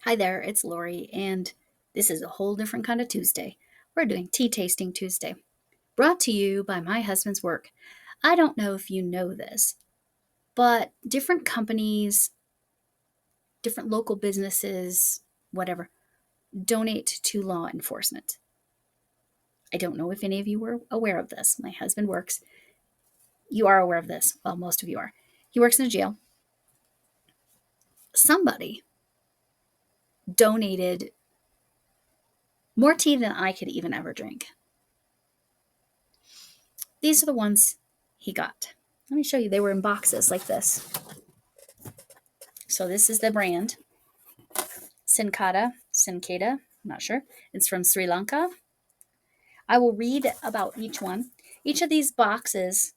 Hi there, it's Lori, and this is a whole different kind of Tuesday. We're doing Tea Tasting Tuesday, brought to you by my husband's work. I don't know if you know this, but different companies, different local businesses, whatever, donate to law enforcement. I don't know if any of you were aware of this. My husband works. You are aware of this. Well, most of you are. He works in a jail. Somebody donated more tea than I could even ever drink. These are the ones he got. Let me show you. They were in boxes like this. So this is the brand. Senkada, I'm not sure. It's from Sri Lanka. I will read about each one. Each of these boxes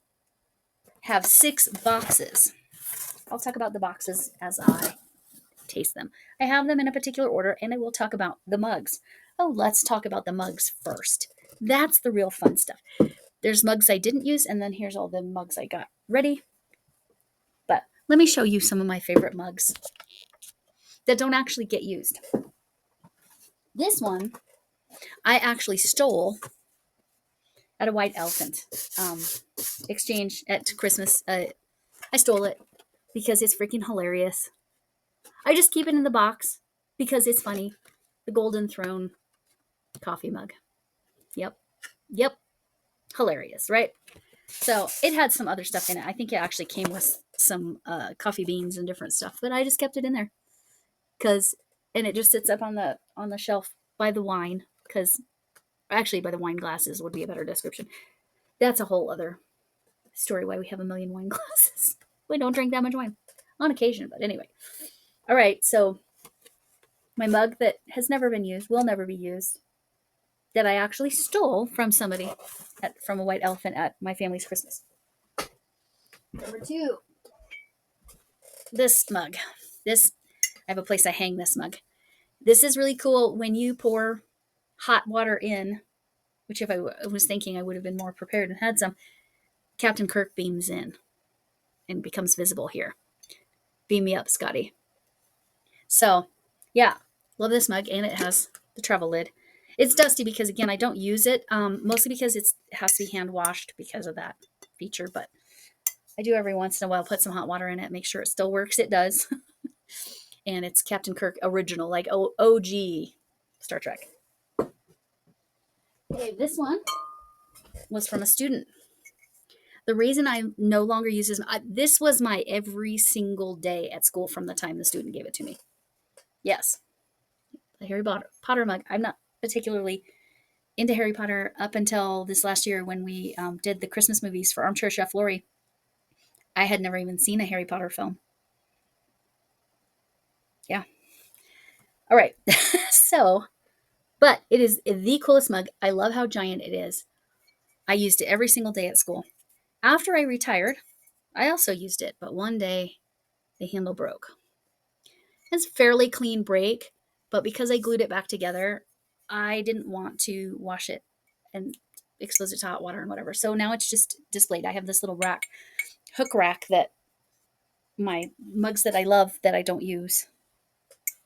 have 6 boxes. I'll talk about the boxes as I taste them. I have them in a particular order, and I will talk about the mugs. Oh, let's talk about the mugs first. That's the real fun stuff. There's mugs I didn't use, and then here's all the mugs I got ready. But let me show you some of my favorite mugs that don't actually get used. This one I actually stole at a white elephant exchange at Christmas. I stole it because it's freaking hilarious. I just keep it in the box because it's funny. The Golden Throne coffee mug. Yep. Hilarious, right? So it had some other stuff in it. I think it actually came with some coffee beans and different stuff, but I just kept it in there and it just sits up on the shelf by the wine, because actually by the wine glasses would be a better description. That's a whole other story why we have a million wine glasses. We don't drink that much wine on occasion, but anyway. All right, so my mug that has never been used, will never be used, that I actually stole from somebody from a white elephant at my family's Christmas. Number 2, this mug. I have a place I hang this mug. This is really cool when you pour hot water in, which if I was thinking I would have been more prepared and had some. Captain Kirk beams in and becomes visible here. Beam me up, Scotty. So, yeah, love this mug, and it has the travel lid. It's dusty because, again, I don't use it, mostly because it has to be hand washed because of that feature, but I do every once in a while put some hot water in it, make sure it still works. It does. And it's Captain Kirk original, like OG Star Trek. Okay, this one was from a student. The reason I no longer use this was my every single day at school from the time the student gave it to me. Yes, the Harry Potter mug. I'm not particularly into Harry Potter up until this last year when we did the Christmas movies for Armchair Chef Lori. I had never even seen a Harry Potter film. Yeah. All right. So, but it is the coolest mug. I love how giant it is. I used it every single day at school. After I retired, I also used it, but one day the handle broke. It's a fairly clean break, but because I glued it back together, I didn't want to wash it and expose it to hot water and whatever. So now it's just displayed. I have this little hook rack that my mugs that I love that I don't use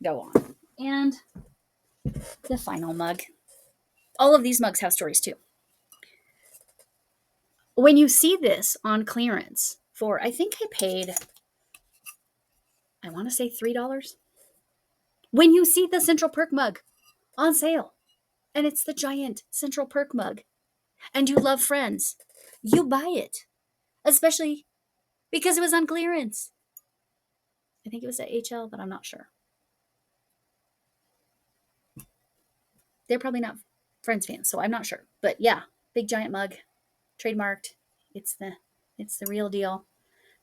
go on. And the final mug. All of these mugs have stories too. When you see this on clearance for, I think I paid, I want to say $3. When you see the Central Perk mug on sale, and it's the giant Central Perk mug, and you love Friends, you buy it, especially because it was on clearance. I think it was at HL, but I'm not sure. They're probably not Friends fans, so I'm not sure. But yeah, big giant mug, trademarked. It's the real deal.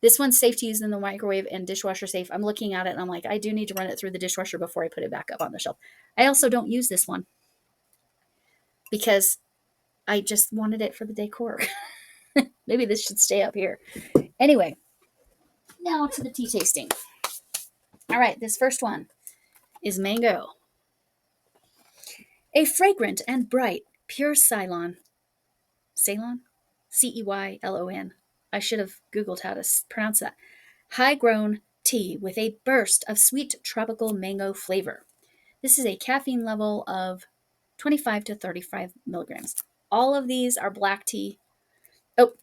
This one's safe to use in the microwave and dishwasher safe. I'm looking at it and I'm like, I do need to run it through the dishwasher before I put it back up on the shelf. I also don't use this one because I just wanted it for the decor. Maybe this should stay up here. Anyway, now to the tea tasting. All right, this first one is mango. A fragrant and bright, pure Ceylon. Ceylon? Ceylon. I should have Googled how to pronounce that. High-grown tea with a burst of sweet tropical mango flavor. This is a caffeine level of 25 to 35 milligrams. All of these are black tea. Oh,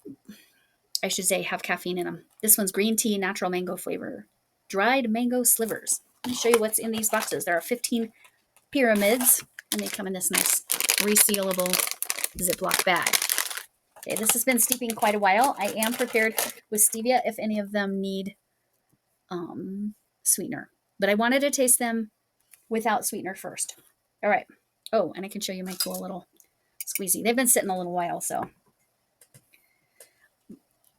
I should say have caffeine in them. This one's green tea, natural mango flavor, dried mango slivers. Let me show you what's in these boxes. There are 15 pyramids, and they come in this nice resealable Ziploc bag. Okay, this has been steeping quite a while. I am prepared with stevia if any of them need sweetener, but I wanted to taste them without sweetener first. All right. Oh, and I can show you my cool little squeezy. They've been sitting a little while, so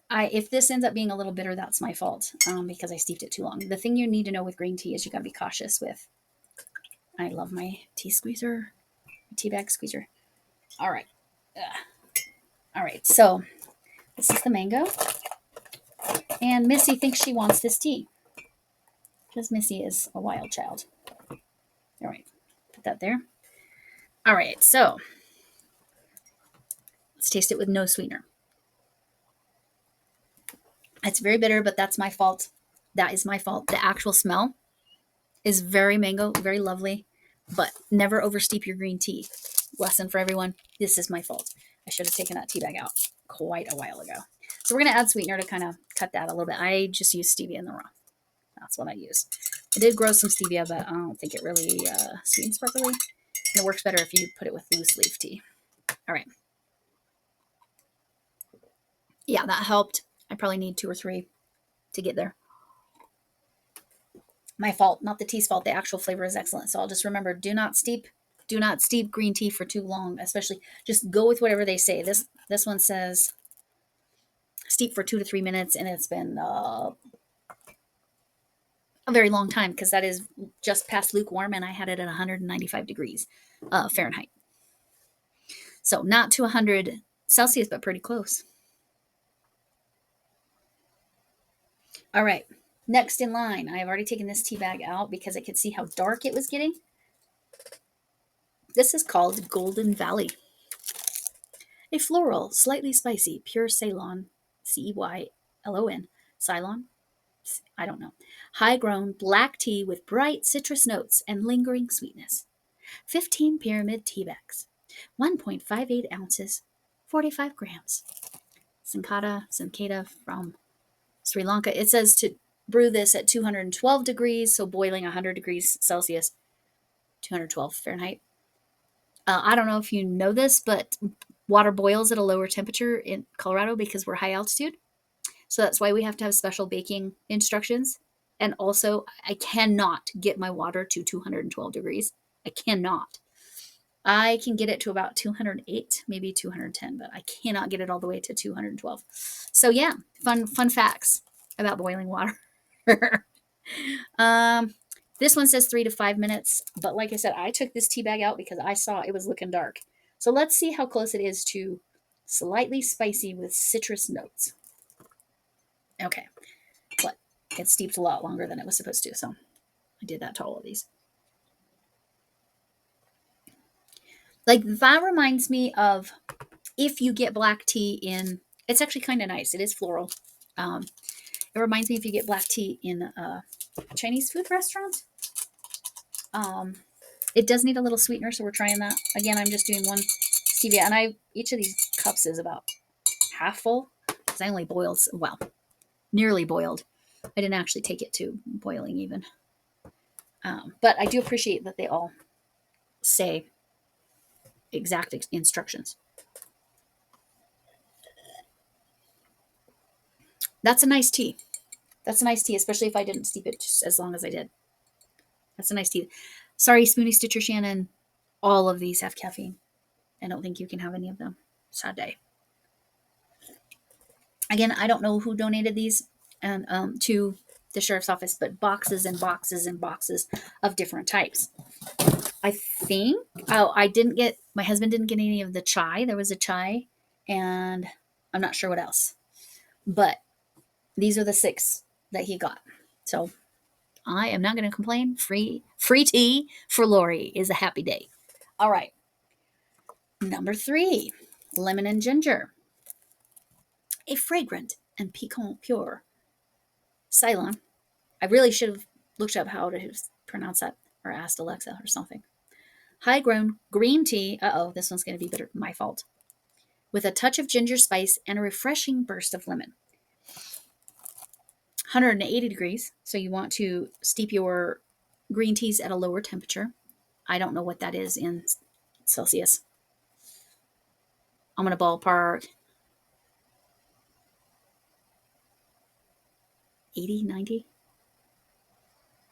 if this ends up being a little bitter, that's my fault because I steeped it too long. The thing you need to know with green tea is you got to be cautious with. I love my tea squeezer, tea bag squeezer. All right. All right. So this is the mango. And Missy thinks she wants this tea because Missy is a wild child. All right. Put that there. All right. So let's taste it with no sweetener. It's very bitter, but that's my fault. That is my fault. The actual smell is very mango, very lovely, but never oversteep your green tea. Lesson for everyone. This is my fault. I should have taken that tea bag out quite a while ago. So we're going to add sweetener to kind of cut that a little bit. I just use stevia in the raw. That's what I use. I did grow some stevia, but I don't think it really sweetens properly. And it works better if you put it with loose leaf tea. All right. Yeah, that helped. I probably need 2 or 3 to get there. My fault, not the tea's fault. The actual flavor is excellent. So I'll just remember, do not steep green tea for too long, especially just go with whatever they say. This one says steep for 2 to 3 minutes, and it's been a very long time because that is just past lukewarm, and I had it at 195 degrees Fahrenheit. So not to 100 Celsius, but pretty close. All right. Next in line, I have already taken this tea bag out because I could see how dark it was getting. This is called Golden Valley. A floral, slightly spicy, pure Ceylon, Ceylon, Ceylon? I don't know. High-grown black tea with bright citrus notes and lingering sweetness. 15 pyramid tea bags. 1.58 ounces, 45 grams. Senkada from Sri Lanka. It says to brew this at 212 degrees, so boiling 100 degrees Celsius, 212 Fahrenheit. I don't know if you know this, but water boils at a lower temperature in Colorado because we're high altitude. So that's why we have to have special baking instructions. And also, I cannot get my water to 212 degrees. I cannot. I can get it to about 208, maybe 210, but I cannot get it all the way to 212. So yeah, fun facts about boiling water. This one says 3 to 5 minutes, but like I said, I took this tea bag out because I saw it was looking dark. So let's see how close it is to slightly spicy with citrus notes. Okay, but it steeped a lot longer than it was supposed to, so I did that to all of these. Like, that reminds me of if you get black tea in, it's actually kind of nice. It is floral. It reminds me if you get black tea in a Chinese food restaurant. It does need a little sweetener, so we're trying that. Again, I'm just doing 1 stevia, and each of these cups is about half full because I only boiled, well, nearly boiled. I didn't actually take it to boiling even. But I do appreciate that they all say exact instructions. That's a nice tea. That's a nice tea, especially if I didn't steep it just as long as I did. That's a nice tea. Sorry, Spoony Stitcher Shannon. All of these have caffeine. I don't think you can have any of them. Sad day. Again, I don't know who donated these and to the sheriff's office, but boxes and boxes and boxes of different types. I think, my husband didn't get any of the chai. There was a chai, and I'm not sure what else. But these are the 6 that he got. So I am not going to complain. Free tea for Lori is a happy day. All right. Number 3, lemon and ginger. A fragrant and piquant pure Ceylon. I really should have looked up how to pronounce that. or asked Alexa or something. High-grown green tea. Uh-oh, this one's going to be bitter. My fault. With a touch of ginger spice and a refreshing burst of lemon. 180 degrees. So you want to steep your green teas at a lower temperature. I don't know what that is in Celsius. I'm going to ballpark 80, 90,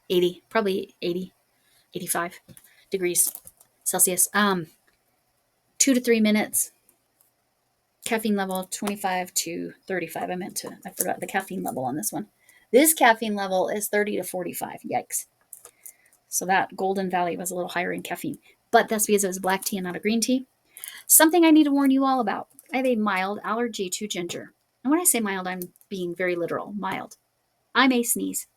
80, probably 80, 85 degrees Celsius. 2 to 3 minutes. Caffeine level 25 to 35. I forgot the caffeine level on this one. This caffeine level is 30 to 45. Yikes. So that Golden Valley was a little higher in caffeine. But that's because it was black tea and not a green tea. Something I need to warn you all about. I have a mild allergy to ginger. And when I say mild, I'm being very literal. Mild. I may sneeze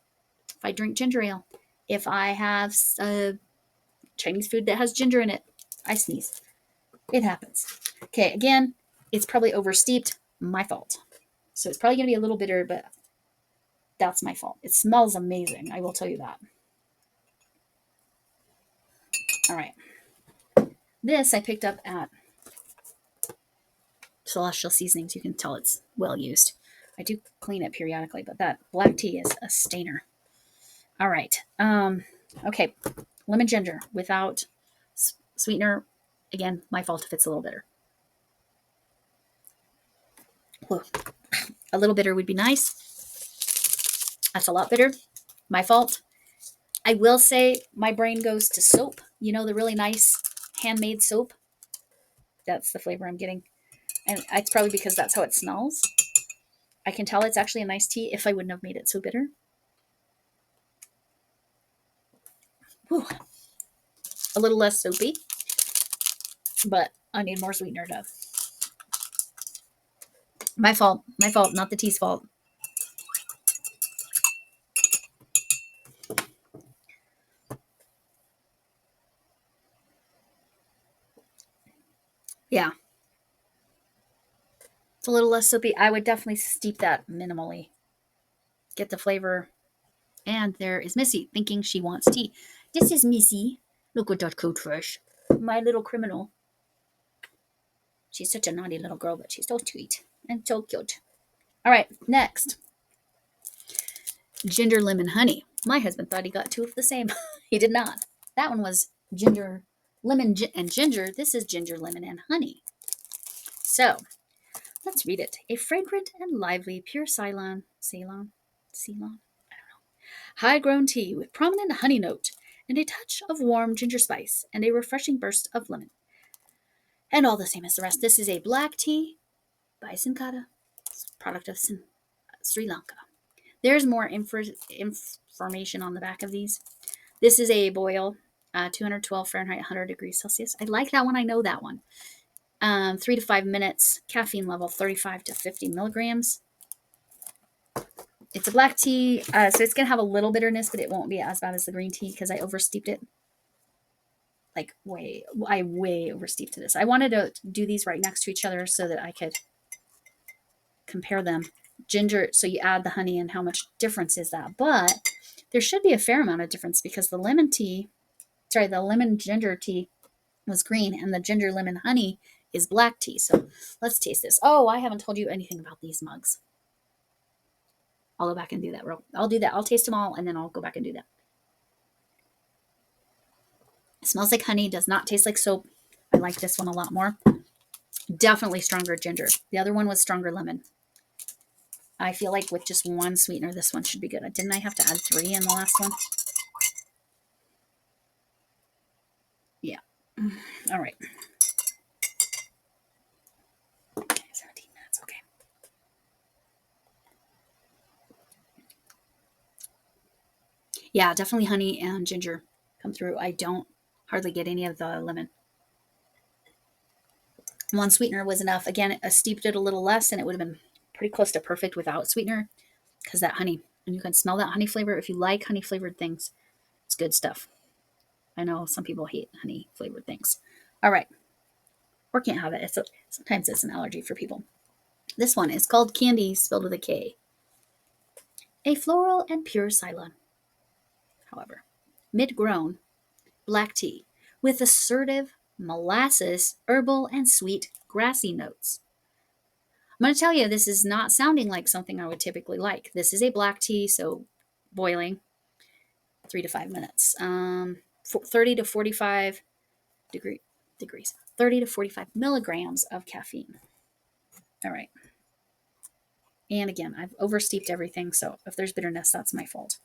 if I drink ginger ale. If I have Chinese food that has ginger in it, I sneeze. It happens. Okay, again, it's probably oversteeped. My fault. So it's probably going to be a little bitter, but that's my fault. It smells amazing. I will tell you that. All right. This I picked up at Celestial Seasonings. You can tell it's well used. I do clean it periodically, but that black tea is a stainer. All right. Okay. Lemon ginger without sweetener. Again, my fault if it's a little bitter. Whoa. A little bitter would be nice. That's a lot bitter. My fault. I will say my brain goes to soap. You know, the really nice handmade soap. That's the flavor I'm getting. And it's probably because that's how it smells. I can tell it's actually a nice tea if I wouldn't have made it so bitter. Whew. A little less soapy. But I need more sweetener to. My fault, not the tea's fault. Yeah. It's a little less soapy. I would definitely steep that minimally. Get the flavor. And there is Missy thinking she wants tea. This is Missy. Look at that coat fresh. My little criminal. She's such a naughty little girl, but she's so sweet and so cute. All right, next. Ginger lemon honey. My husband thought he got two of the same. He did not. That one was ginger, lemon, and ginger. This is ginger, lemon, and honey. So, let's read it. A fragrant and lively pure Ceylon, I don't know, high-grown tea with prominent honey note and a touch of warm ginger spice and a refreshing burst of lemon. And all the same as the rest. This is a black tea by Senkada, product of Sri Lanka. There's more information on the back of these. This is a boil, 212 Fahrenheit, 100 degrees Celsius. I like that one. I know that one. 3 to 5 minutes. Caffeine level 35 to 50 milligrams. It's a black tea, so it's going to have a little bitterness, but it won't be as bad as the green tea because I oversteeped it. Like I way oversteeped this. I wanted to do these right next to each other so that I could compare them. Ginger, so you add the honey and how much difference is that? But there should be a fair amount of difference because the lemon ginger tea was green and the ginger lemon honey is black tea. So let's taste this. Oh, I haven't told you anything about these mugs. I'll go back and do that. I'll do that. I'll taste them all and then I'll go back and do that. It smells like honey, does not taste like soap. I like this one a lot more. Definitely stronger ginger. The other one was stronger lemon. I feel like with just one sweetener, this one should be good. Didn't I have to add 3 in the last one? Yeah. All right. Okay, 17 minutes. Okay. Yeah, definitely honey and ginger come through. I don't hardly get any of the lemon. One sweetener was enough. Again, I steeped it a little less and it would have been pretty close to perfect without sweetener because that honey, and you can smell that honey flavor. If you like honey flavored things, it's good stuff. I know some people hate honey flavored things. All right. Or can't have it. Sometimes it's an allergy for people. This one is called Candy, spelled with a K. A floral and pure Ceylon. However, mid-grown, black tea with assertive molasses, herbal, and sweet grassy notes. I'm going to tell you, this is not sounding like something I would typically like. This is a black tea, so boiling 3 to 5 minutes. 30 to 45 degrees. 30 to 45 milligrams of caffeine. All right. And again, I've oversteeped everything, so if there's bitterness, that's my fault.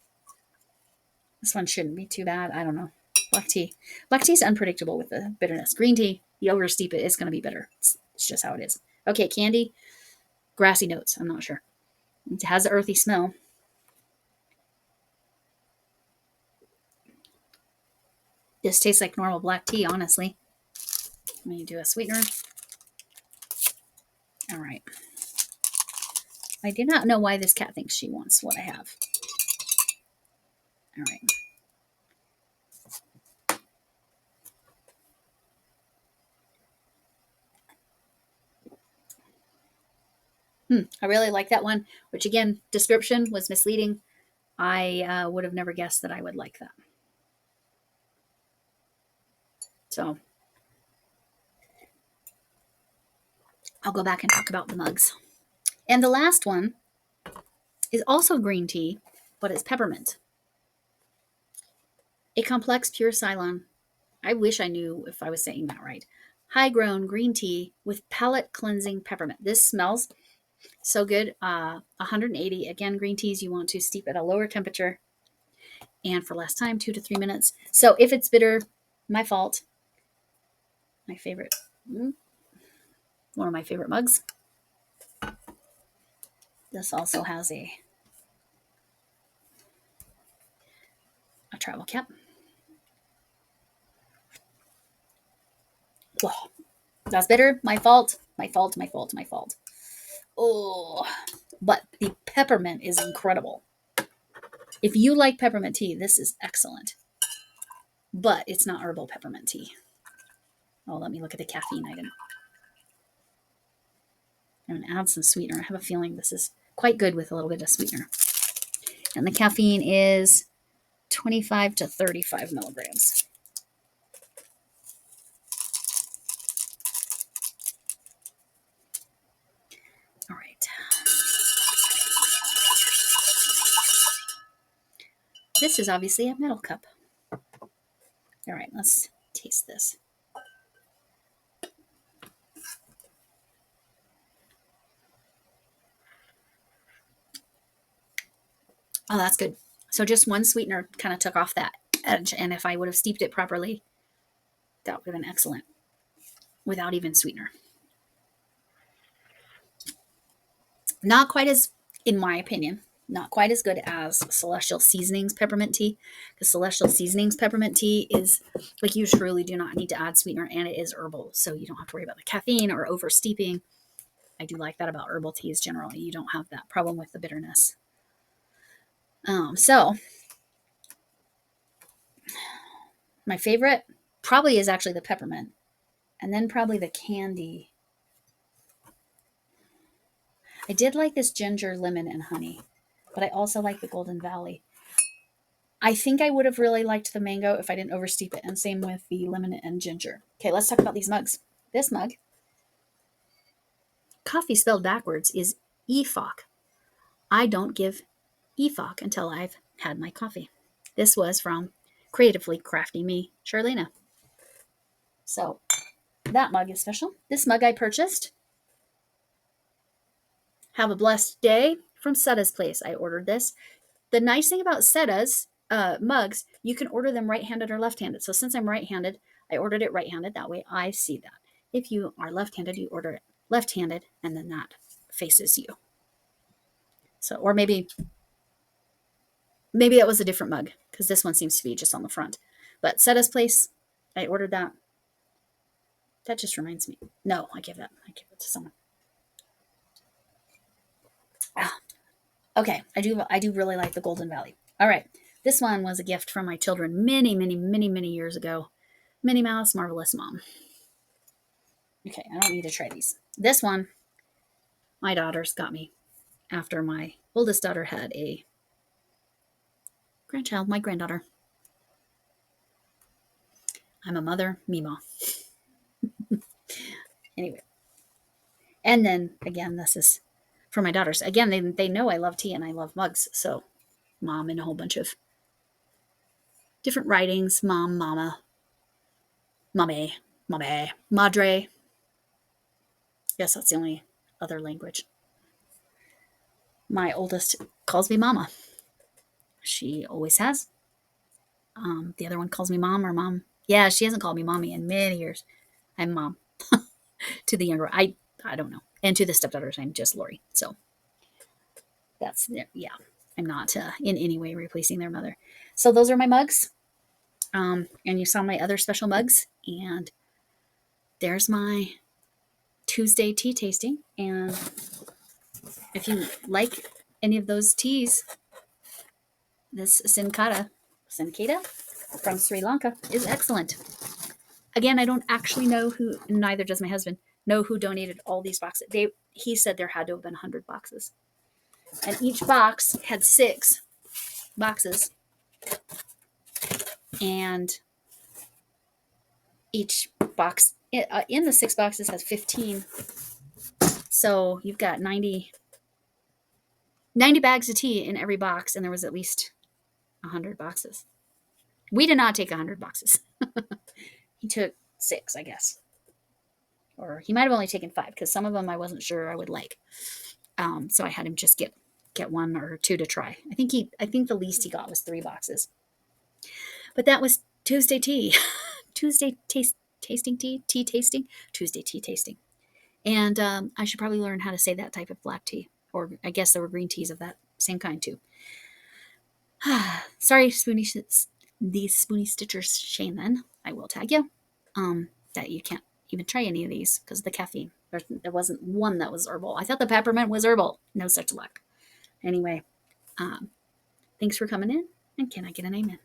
This one shouldn't be too bad. I don't know. Black tea. Black tea is unpredictable with the bitterness. Green tea, you oversteep it, it's going to be bitter. It's just how it is. Okay, candy. Grassy notes. I'm not sure. It has an earthy smell. This tastes like normal black tea, honestly. I'm going to do a sweetener. All right. I do not know why this cat thinks she wants what I have. All right. I really like that one, which again, description was misleading. I would have never guessed that I would like that. So I'll go back and talk about the mugs. And the last one is also green tea, but it's peppermint. A complex pure Ceylon. I wish I knew if I was saying that right. High-grown green tea with palate cleansing peppermint. This smells so good. 180. Again, green teas you want to steep at a lower temperature and for less time, 2 to 3 minutes. So if it's bitter, my fault. My favorite. One of my favorite mugs. This also has a travel cap. Whoa. That's bitter. My fault. My fault. My fault. My fault. Oh, but the peppermint is incredible. If you like peppermint tea, this is excellent. But it's not herbal peppermint tea. Oh, let me look at the caffeine item. I'm going to add some sweetener. I have a feeling this is quite good with a little bit of sweetener. And the caffeine is 25 to 35 milligrams. All right. This is obviously a metal cup. All right, let's taste this. Oh, that's good. So just one sweetener kind of took off that edge. And if I would have steeped it properly, that would have been excellent without even sweetener. Not quite as, in my opinion, not quite as good as Celestial Seasonings peppermint tea. Because Celestial Seasonings peppermint tea is like, you truly do not need to add sweetener, and it is herbal. So you don't have to worry about the caffeine or over steeping. I do like that about herbal teas generally. You don't have that problem with the bitterness. So my favorite probably is actually the peppermint, and then probably the candy. I did like this ginger, lemon, and honey, but I also like the Golden Valley. I think I would have really liked the mango if I didn't oversteep it, and same with the lemon and ginger. Okay, let's talk about these mugs. This mug, coffee spelled backwards, is EFOC. I don't give EFOC until I've had my coffee. This was from Creatively Crafty Me, Charlena. So that mug is special. This mug I purchased. Have a blessed day from Seda's Place. I ordered this. The nice thing about Seda's mugs, you can order them right-handed or left-handed. So since I'm right-handed, I ordered it right-handed. That way I see that. If you are left-handed, you order it left-handed, and then that faces you. So, or maybe that was a different mug, because this one seems to be just on the front. But Seda's Place, I ordered that. That just reminds me. No, I give it to someone. Okay, I do really like the Golden Valley. All right, this one was a gift from my children many, many, many, many years ago. Minnie Mouse, Marvelous Mom. Okay, I don't need to try these. This one, my daughters got me after my oldest daughter had a grandchild, my granddaughter. I'm a mother, Mima. Anyway. And then again, this is for my daughters. Again, they know I love tea and I love mugs. So mom and a whole bunch of different writings. Mom, mama, mame, mame, madre. Yes, that's the only other language. My oldest calls me mama. She always has. The other one calls me mom or mom. Yeah, she hasn't called me mommy in many years. I'm mom to the younger. I don't know. And to the stepdaughters, I'm just Lori. So that's, yeah. I'm not in any way replacing their mother. So those are my mugs. And you saw my other special mugs. And there's my Tuesday tea tasting. And if you like any of those teas, this Senkada from Sri Lanka is excellent. Again, I don't actually know who, neither does my husband, know who donated all these boxes. He said there had to have been 100 boxes. And each box had 6 boxes. And each box, in the 6 boxes, has 15. So you've got 90 bags of tea in every box, and there was at least 100 boxes. We did not take 100 boxes. He took 6, I guess. Or he might have only taken 5, because some of them I wasn't sure I would like. So I had him just get 1 or 2 to try. I think the least he got was 3 boxes. But that was Tuesday tea. Tuesday tasting tea, tea tasting, Tuesday tea tasting. And I should probably learn how to say that type of black tea. Or I guess there were green teas of that same kind too. Sorry, these Spoony Stitchers, Shane, then. I will tag you. That you can't even try any of these because of the caffeine. There wasn't one that was herbal. I thought the peppermint was herbal. No such luck. Anyway, thanks for coming in. And can I get an amen?